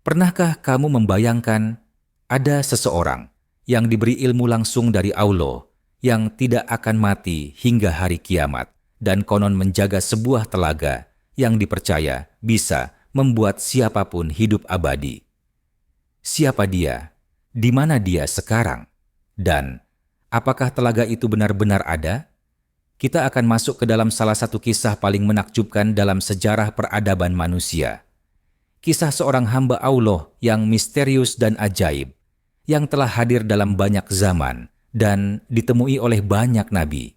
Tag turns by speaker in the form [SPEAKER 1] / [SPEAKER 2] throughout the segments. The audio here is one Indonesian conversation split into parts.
[SPEAKER 1] Pernahkah kamu membayangkan ada seseorang yang diberi ilmu langsung dari Allah yang tidak akan mati hingga hari kiamat dan konon menjaga sebuah telaga yang dipercaya bisa membuat siapapun hidup abadi? Siapa dia? Di mana dia sekarang? Dan apakah telaga itu benar-benar ada? Kita akan masuk ke dalam salah satu kisah paling menakjubkan dalam sejarah peradaban manusia. Kisah seorang hamba Allah yang misterius dan ajaib, yang telah hadir dalam banyak zaman dan ditemui oleh banyak nabi.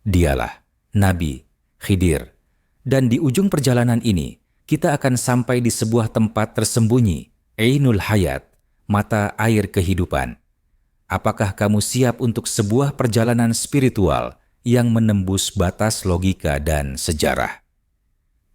[SPEAKER 1] Dialah Nabi Khidir. Dan di ujung perjalanan ini, kita akan sampai di sebuah tempat tersembunyi, Ainul Hayat, mata air kehidupan. Apakah kamu siap untuk sebuah perjalanan spiritual yang menembus batas logika dan sejarah?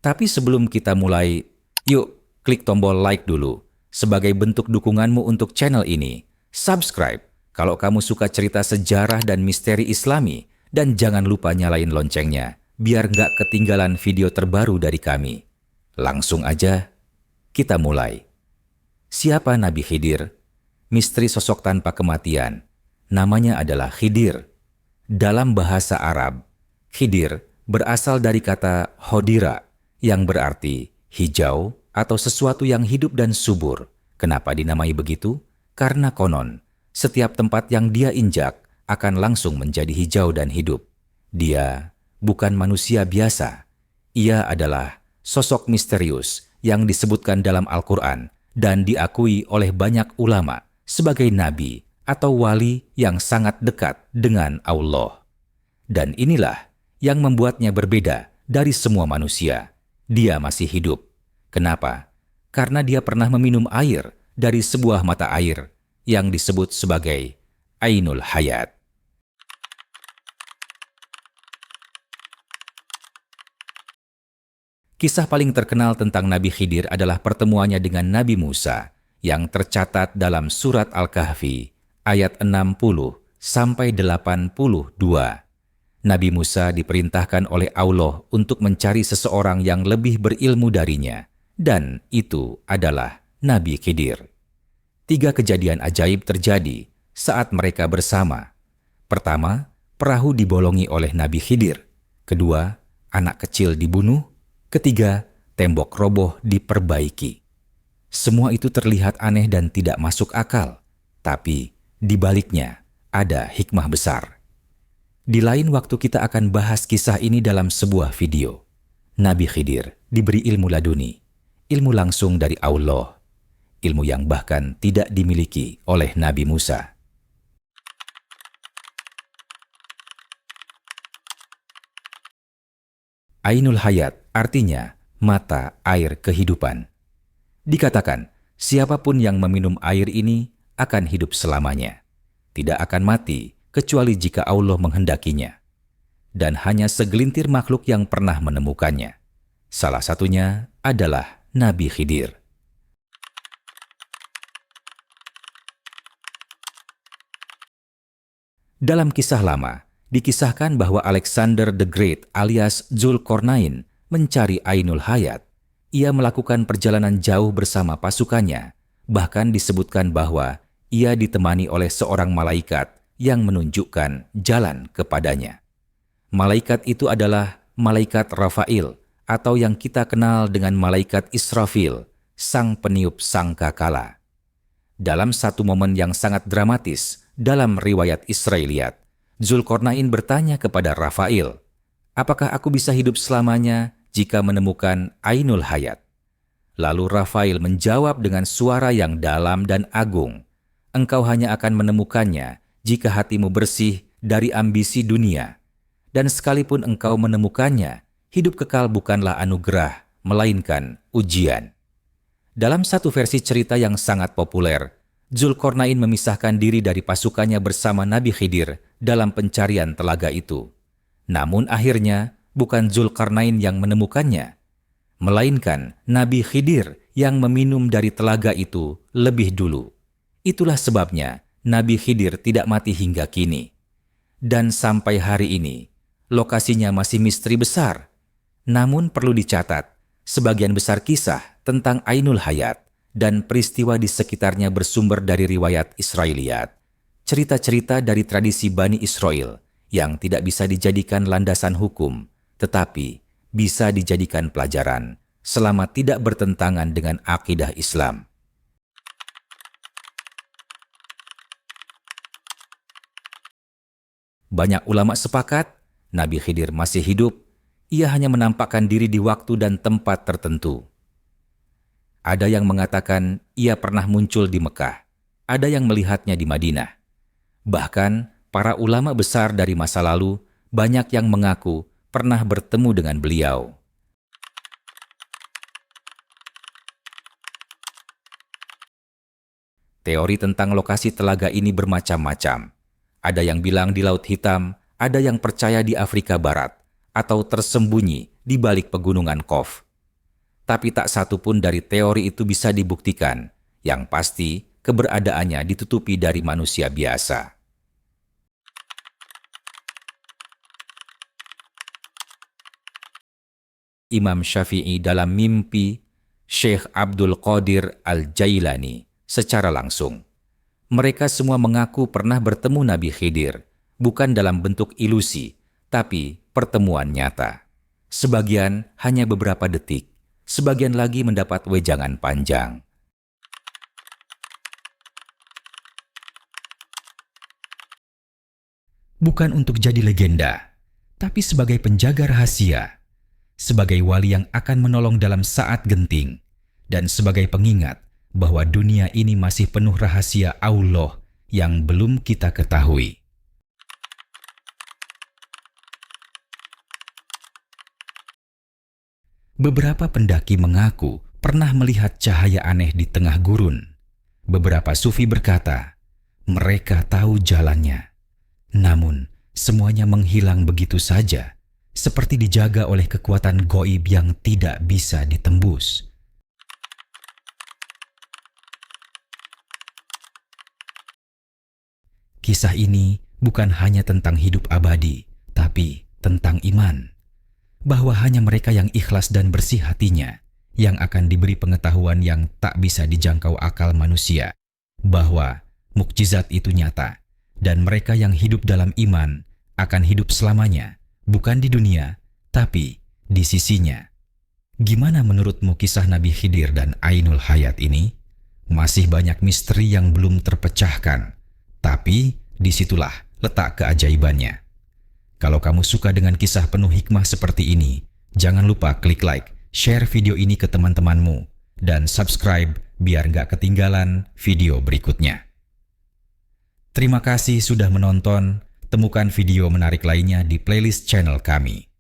[SPEAKER 1] Tapi sebelum kita mulai, yuk klik tombol like dulu sebagai bentuk dukunganmu untuk channel ini. Subscribe kalau kamu suka cerita sejarah dan misteri Islami, dan jangan lupa nyalain loncengnya biar nggak ketinggalan video terbaru dari kami. Langsung aja, kita mulai. Siapa Nabi Khidir? Misteri sosok tanpa kematian. Namanya adalah Khidir. Dalam bahasa Arab, Khidir berasal dari kata hodira yang berarti hijau atau sesuatu yang hidup dan subur. Kenapa dinamai begitu? Karena konon, setiap tempat yang dia injak akan langsung menjadi hijau dan hidup. Dia bukan manusia biasa. Ia adalah sosok misterius yang disebutkan dalam Al-Quran dan diakui oleh banyak ulama sebagai nabi atau wali yang sangat dekat dengan Allah. Dan inilah yang membuatnya berbeda dari semua manusia. Dia masih hidup. Kenapa? Karena dia pernah meminum air dari sebuah mata air yang disebut sebagai Ainul Hayat. Kisah paling terkenal tentang Nabi Khidir adalah pertemuannya dengan Nabi Musa yang tercatat dalam surat Al-Kahfi ayat 60 sampai 82. Nabi Musa diperintahkan oleh Allah untuk mencari seseorang yang lebih berilmu darinya. Dan itu adalah Nabi Khidir. 3 kejadian ajaib terjadi saat mereka bersama. Pertama, perahu dibolongi oleh Nabi Khidir. Kedua, anak kecil dibunuh. Ketiga, tembok roboh diperbaiki. Semua itu terlihat aneh dan tidak masuk akal. Tapi di baliknya ada hikmah besar. Di lain waktu kita akan bahas kisah ini dalam sebuah video. Nabi Khidir diberi ilmu laduni. Ilmu langsung dari Allah, ilmu yang bahkan tidak dimiliki oleh Nabi Musa. Ainul Hayat artinya mata air kehidupan. Dikatakan, siapapun yang meminum air ini akan hidup selamanya. Tidak akan mati kecuali jika Allah menghendakinya. Dan hanya segelintir makhluk yang pernah menemukannya. Salah satunya adalah Nabi Khidir. Dalam kisah lama, dikisahkan bahwa Alexander the Great alias Zulkarnain mencari Ainul Hayat. Ia melakukan perjalanan jauh bersama pasukannya. Bahkan disebutkan bahwa ia ditemani oleh seorang malaikat yang menunjukkan jalan kepadanya. Malaikat itu adalah malaikat Rafail, atau yang kita kenal dengan malaikat Israfil, sang peniup sangkakala. Dalam satu momen yang sangat dramatis dalam riwayat Israiliyat, Zulkarnain bertanya kepada Rafail, "Apakah aku bisa hidup selamanya jika menemukan Ainul Hayat?" Lalu Rafail menjawab dengan suara yang dalam dan agung, "Engkau hanya akan menemukannya jika hatimu bersih dari ambisi dunia. Dan sekalipun engkau menemukannya, hidup kekal bukanlah anugerah, melainkan ujian." Dalam satu versi cerita yang sangat populer, Zulkarnain memisahkan diri dari pasukannya bersama Nabi Khidir dalam pencarian telaga itu. Namun akhirnya bukan Zulkarnain yang menemukannya, melainkan Nabi Khidir yang meminum dari telaga itu lebih dulu. Itulah sebabnya Nabi Khidir tidak mati hingga kini. Dan sampai hari ini, lokasinya masih misteri besar. Namun perlu dicatat, sebagian besar kisah tentang Ainul Hayat dan peristiwa di sekitarnya bersumber dari riwayat Israiliyat, cerita-cerita dari tradisi Bani Israel yang tidak bisa dijadikan landasan hukum, tetapi bisa dijadikan pelajaran selama tidak bertentangan dengan akidah Islam. Banyak ulama sepakat, Nabi Khidir masih hidup, ia hanya menampakkan diri di waktu dan tempat tertentu. Ada yang mengatakan ia pernah muncul di Mekah, ada yang melihatnya di Madinah. Bahkan, para ulama besar dari masa lalu banyak yang mengaku pernah bertemu dengan beliau. Teori tentang lokasi telaga ini bermacam-macam. Ada yang bilang di Laut Hitam, ada yang percaya di Afrika Barat, atau tersembunyi di balik pegunungan Qaf. Tapi tak satu pun dari teori itu bisa dibuktikan. Yang pasti, keberadaannya ditutupi dari manusia biasa. Imam Syafi'i dalam mimpi Syekh Abdul Qadir Al-Jailani secara langsung. Mereka semua mengaku pernah bertemu Nabi Khidir, bukan dalam bentuk ilusi, tapi pertemuan nyata. Sebagian hanya beberapa detik, sebagian lagi mendapat wejangan panjang. Bukan untuk jadi legenda, tapi sebagai penjaga rahasia, sebagai wali yang akan menolong dalam saat genting, dan sebagai pengingat bahwa dunia ini masih penuh rahasia Allah yang belum kita ketahui. Beberapa pendaki mengaku pernah melihat cahaya aneh di tengah gurun. Beberapa sufi berkata, mereka tahu jalannya. Namun, semuanya menghilang begitu saja, seperti dijaga oleh kekuatan gaib yang tidak bisa ditembus. Kisah ini bukan hanya tentang hidup abadi, tapi tentang iman. Bahwa hanya mereka yang ikhlas dan bersih hatinya yang akan diberi pengetahuan yang tak bisa dijangkau akal manusia. Bahwa mukjizat itu nyata, dan mereka yang hidup dalam iman akan hidup selamanya, bukan di dunia, tapi di sisinya. Gimana menurutmu kisah Nabi Khidir dan Ainul Hayat ini? Masih banyak misteri yang belum terpecahkan. Tapi disitulah letak keajaibannya. Kalau kamu suka dengan kisah penuh hikmah seperti ini, jangan lupa klik like, share video ini ke teman-temanmu, dan subscribe biar nggak ketinggalan video berikutnya. Terima kasih sudah menonton. Temukan video menarik lainnya di playlist channel kami.